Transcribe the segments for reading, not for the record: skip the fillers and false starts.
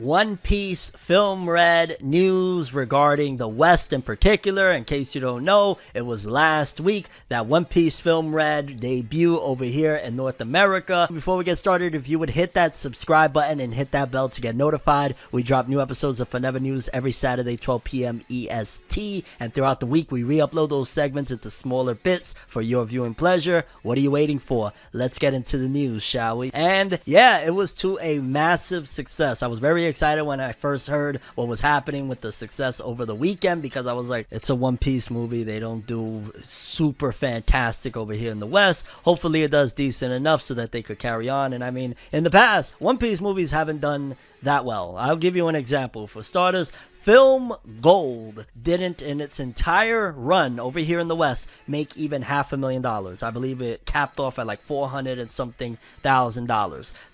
One Piece Film Red news regarding the West in particular. In case you don't know, it was last week that One Piece Film Red debut over here in North America. Before we get started, if you would hit that subscribe button and hit that bell to get notified. We drop new episodes of FORNEVERNEWS every Saturday, 12 p.m. EST. And throughout the week, we re-upload those segments into smaller bits for your viewing pleasure. What are you waiting for? Let's get into the news, shall we? And yeah, it was to a massive success. I was very excited when I first heard what was happening with the success over the weekend, because I was like, it's a One Piece movie. They don't do super fantastic over here in the West. Hopefully it does decent enough so that they could carry on. And I mean, in the past, One Piece movies haven't done that well. I'll give you an example. For starters, Film Gold didn't, in its entire run over here in the West, make even $500,000. I believe it capped off at like $400 and something thousand.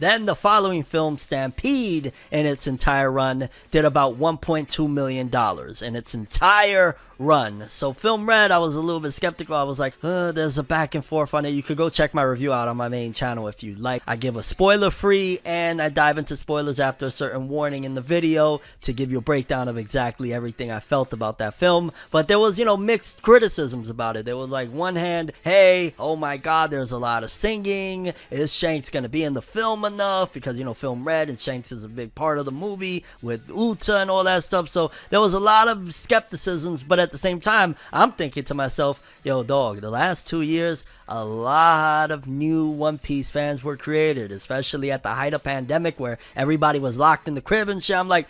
Then the following film, Stampede, in its entire run, did about $1.2 million in its entire run. So Film Red, I was a little bit skeptical. I was like, there's a back and forth on it. You could go check my review out on my main channel if you like. I give a spoiler free, and I dive into spoilers after a certain warning in the video to give you a breakdown of exactly everything I felt about that film. But there was, mixed criticisms about it. There was like, one hand, hey, oh my god, there's a lot of singing. Is Shanks gonna be in the film enough? Because Film Red, and Shanks is a big part of the movie with Uta and all that stuff. So there was a lot of skepticisms, but at the same time, I'm thinking to myself, yo dog, the last 2 years, a lot of new One Piece fans were created, especially at the height of pandemic where everybody was locked in the crib and shit. I'm like,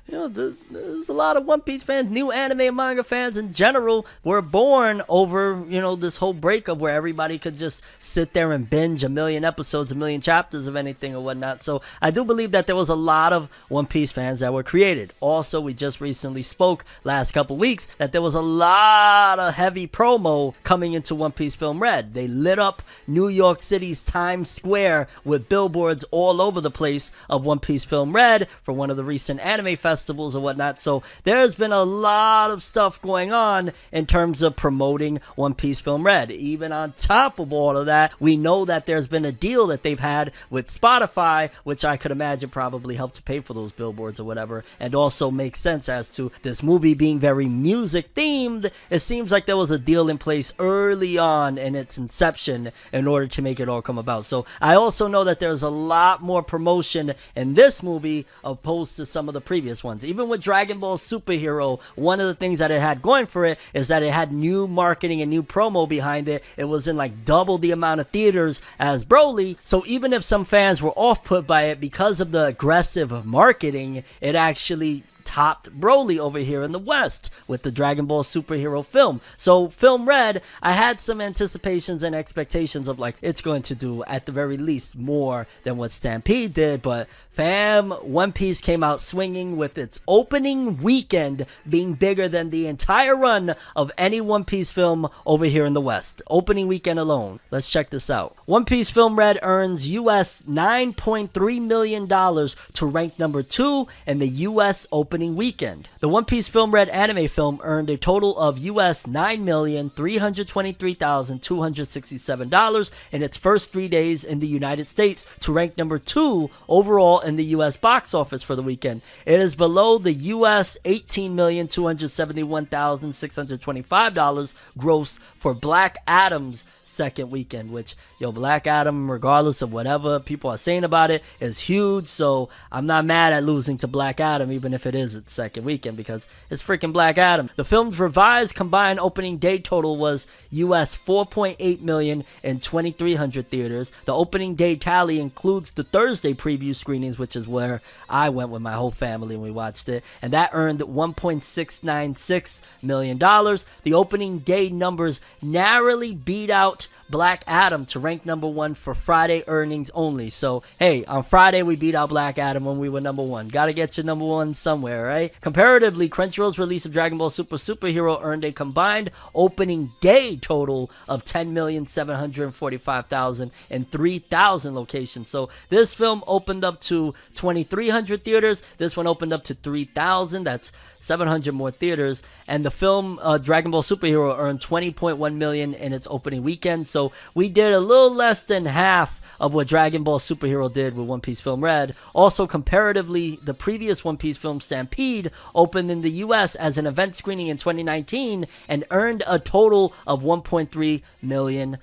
there's a lot of One Piece fans, new anime and manga fans in general, were born over, this whole breakup where everybody could just sit there and binge a million episodes, a million chapters of anything or whatnot. So I do believe that there was a lot of One Piece fans that were created. Also, we just recently spoke last couple weeks that there was a lot of heavy promo coming into One Piece Film Red. They lit up New York City's Times Square with billboards all over the place of One Piece Film Red for one of the recent anime festivals or whatnot. So there's been a lot of stuff going on in terms of promoting One Piece Film Red. Even on top of all of that, we know that there's been a deal that they've had with Spotify, which I could imagine probably helped to pay for those billboards or whatever, and also makes sense as to this movie being very music themed. It seems like there was a deal in place early on in its inception in order to make it all come about. So I also know that there's a lot more promotion in this movie opposed to some of the previous ones. Even with Dragon Ball Superhero, one of the things that it had going for it is that it had new marketing and new promo behind it. It was in like double the amount of theaters as Broly. So even if some fans were off put by it because of the aggressive marketing, it actually topped Broly over here in the West with the Dragon Ball Superhero film. So Film Red, I had some anticipations and expectations of like, it's going to do at the very least more than what Stampede did, but fam, One Piece came out swinging with its opening weekend being bigger than the entire run of any One Piece film over here in the West. Opening weekend alone. Let's check this out. One Piece Film Red earns US $9.3 million to rank number 2 in the US opening weekend. The One Piece Film Red anime film earned a total of US $9,323,267 in its first 3 days in the United States to rank number 2 overall in the US box office for the weekend. It is below the US $18,271,625 gross for Black Adam's second weekend, which Black Adam, regardless of whatever people are saying about it, is huge. So I'm not mad at losing to Black Adam, even if it is its second weekend, because it's freaking Black Adam. The film's revised combined opening day total was US $4.8 million in 2,300 theaters. The opening day tally includes the Thursday preview screenings, which is where I went with my whole family and we watched it, and that earned $1.696 million. The opening day numbers narrowly beat out Black Adam to rank number 1 for Friday earnings only. So hey, on Friday we beat out Black Adam when we were number 1. Gotta get you number 1 somewhere, right? Comparatively, Crunchyroll's release of Dragon Ball Superhero earned a combined opening day total of 10,745,000 in 3,000 locations. So this film opened up to 2,300 theaters. This one opened up to 3,000. That's 700 more theaters. And the film Dragon Ball Superhero earned $20.1 million in its opening weekend. weekend. So we did a little less than half of what Dragon Ball Superhero did with One Piece Film Red. Also, comparatively, the previous One Piece film Stampede opened in the US as an event screening in 2019 and earned a total of $1.3 million.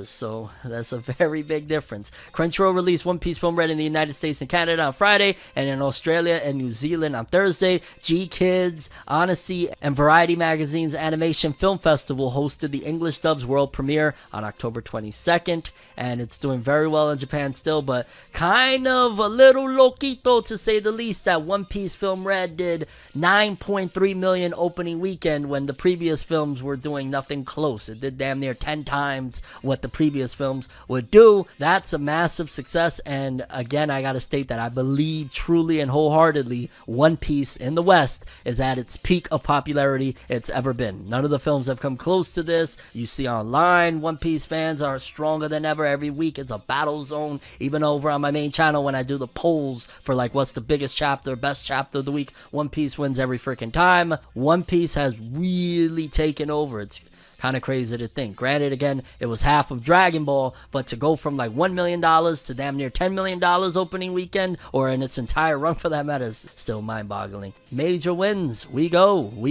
So that's a very big difference. Crunchyroll released One Piece Film Red in the United States and Canada on Friday, and in Australia and New Zealand on Thursday. G-Kids, Odyssey, and Variety Magazine's Animation Film Festival hosted the English dub's world premiere on October 22nd, and it's doing very well in Japan still, but kind of a little loquito to say the least that One Piece Film Red did 9.3 million opening weekend when the previous films were doing nothing close. It did damn near 10 times what the previous films would do. That's a massive success, and again, I gotta state that I believe truly and wholeheartedly One Piece in the West is at its peak of popularity it's ever been. None of the films have come close to this. You see online, One Piece fans are stronger than ever. Every week it's a battle zone. Even over on my main channel when I do the polls for like what's the biggest chapter, best chapter of the week, One Piece wins every freaking time. One Piece has really taken over. It's kind of crazy to think. Granted, again, it was half of Dragon Ball, but to go from like $1 million to damn near $10 million opening weekend, or in its entire run for that matter, is still mind-boggling. Major wins. We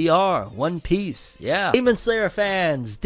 are One Piece. Yeah. Demon Slayer fans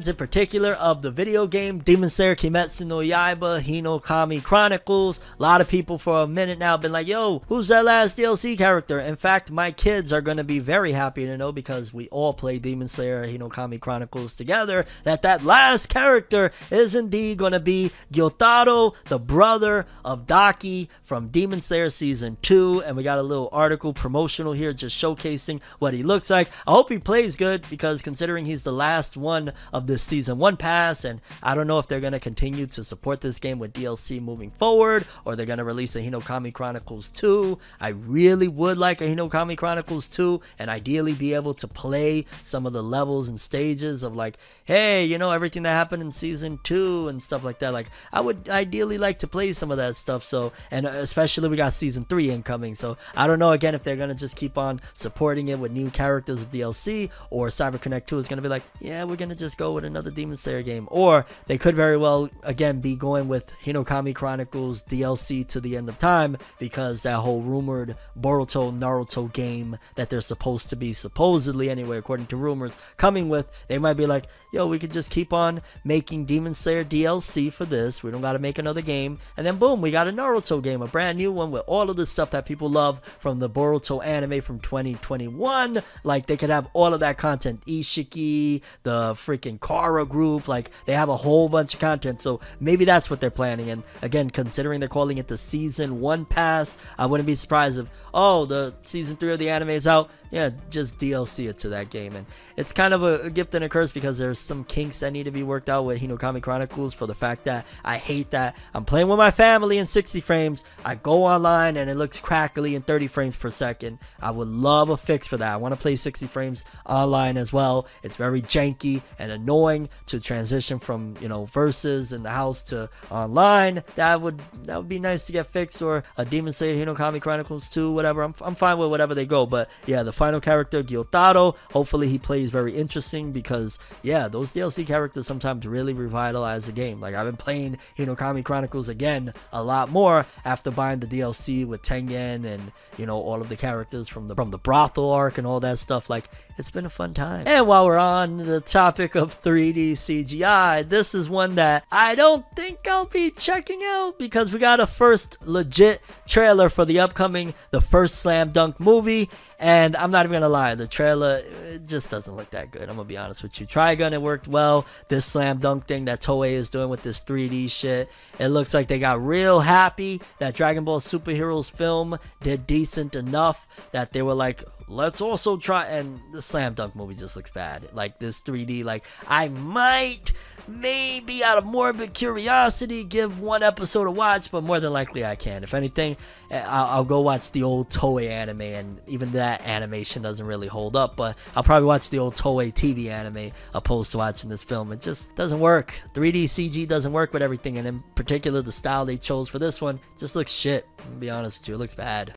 in particular of the video game Demon Slayer Kimetsu no Yaiba Hinokami Chronicles. A lot of people for a minute now have been like, yo, who's that last DLC character? In fact, my kids are going to be very happy to know, because we all play Demon Slayer Hinokami Chronicles together, that last character is indeed going to be Gyotaro, the brother of Daki from Demon Slayer Season 2, and we got a little article promotional here just showcasing what he looks like. I hope he plays good, because considering he's the last one of this Season 1 pass, and I don't know if they're going to continue to support this game with DLC moving forward, or they're going to release a Hinokami Chronicles 2. I really would like a Hinokami Chronicles 2, and ideally be able to play some of the levels and stages of like, hey, you know, everything that happened in Season 2 and stuff like that. Like, I would ideally like to play some of that stuff. So, and especially we got Season 3 incoming, so I don't know again if they're gonna just keep on supporting it with new characters of DLC, or CyberConnect 2 is gonna be like, yeah, we're gonna just go with another Demon Slayer game, or they could very well again be going with Hinokami Chronicles DLC to the end of time, because that whole rumored Boruto Naruto game that they're supposed to be, supposedly anyway, according to rumors, coming with, they might be like, yo, we could just keep on making Demon Slayer DLC for this. We don't got to make another game. And then boom, we got a Naruto game, a brand new one with all of the stuff that people love from the Boruto anime from 2021. Like, they could have all of that content. Ishiki, the freaking Kara group, like, they have a whole bunch of content. So maybe that's what they're planning. And again, considering they're calling it the Season 1 pass, I wouldn't be surprised if, oh, the Season 3 of the anime is out. Yeah, just DLC it to that game. And it's kind of a gift and a curse, because there's some kinks that need to be worked out with Hinokami Chronicles, for the fact that I hate that I'm playing with my family in 60 frames. I go online and it looks crackly in 30 frames per second. I would love a fix for that. I want to play 60 frames online as well. It's very janky and annoying to transition from, you know, versus in the house to online. That would be nice to get fixed, or a Demon Slayer Hinokami Chronicles 2, whatever. I'm fine with whatever they go, but yeah, the final character, Gyotaro, hopefully he plays very interesting, because yeah, those DLC characters sometimes really revitalize the game. Like, I've been playing Hinokami Chronicles again a lot more after buying the DLC with Tengen and, you know, all of the characters from the brothel arc and all that stuff. Like, it's been a fun time. And while we're on the topic of 3D CGI, this is one that I don't think I'll be checking out, because we got a first legit trailer for the first Slam Dunk movie. And I'm not even gonna lie, the trailer, it just doesn't look that good. I'm gonna be honest with you. Trigun, it worked well. This Slam Dunk thing that Toei is doing with this 3D shit, it looks like they got real happy that Dragon Ball Superheroes film did decent enough that they were like, let's also try. And the Slam Dunk movie just looks bad. Like, this 3D, like, I might, maybe out of morbid curiosity, give one episode a watch, but more than likely I can't. If anything, I'll go watch the old Toei anime, and even that animation doesn't really hold up, but I'll probably watch the old Toei TV anime opposed to watching this film. It just doesn't work. 3D CG doesn't work with everything, and in particular the style they chose for this one just looks shit. I'm gonna be honest with you, it looks bad.